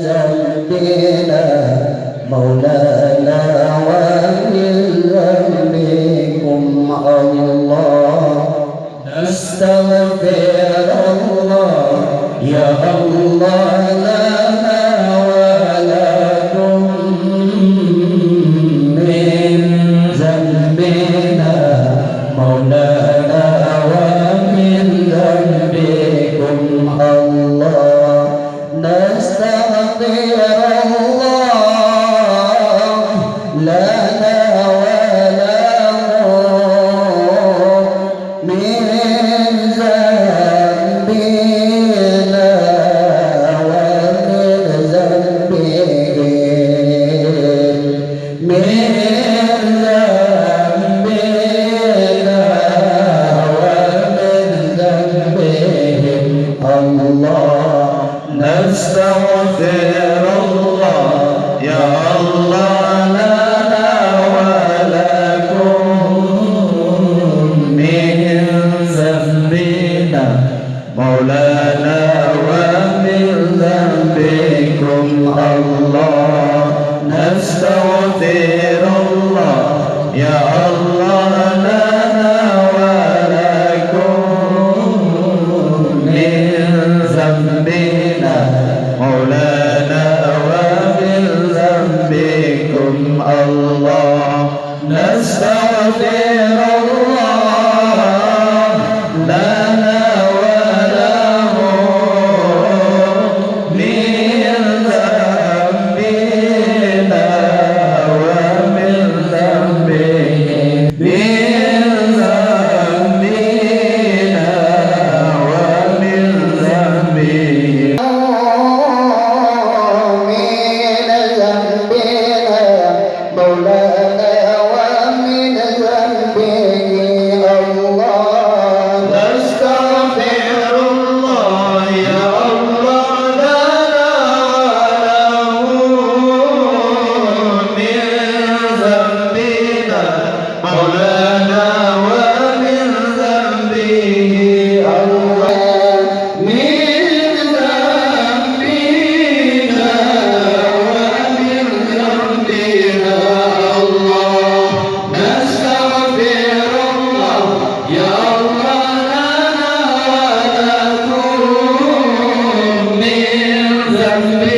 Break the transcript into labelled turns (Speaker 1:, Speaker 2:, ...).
Speaker 1: ذنبنا مولانا ومن ذنبكم الله نستغفر الله يا الله لنا ولكم من ذنبنا مولانا ومن ذنبكم الله نستغفر الله لنا ولهم من ذنبنا ومن ذنبهم من ذنبنا ومن ذنبهم الله نستغفر الله يا الله لنا ولكم من ذنبنا مولانا ومن ذنبكم الله نستغفر الله يا الله لنا ولكم من ذنبنا مولانا ومن ذنبكم الله نستغفر الله لنا ولهم من ذنبنا ومن ذنبهم من ذنبنا ومن ذنبهم مولانا ومن ذنبه الله نستغفر الله يا الله لنا ولهم من ذنبنا مولانا ومن ذنبه الله من ذنبنا ومن ذنبنا نستغفر الله يا الله لنا ولكم من ذنبنا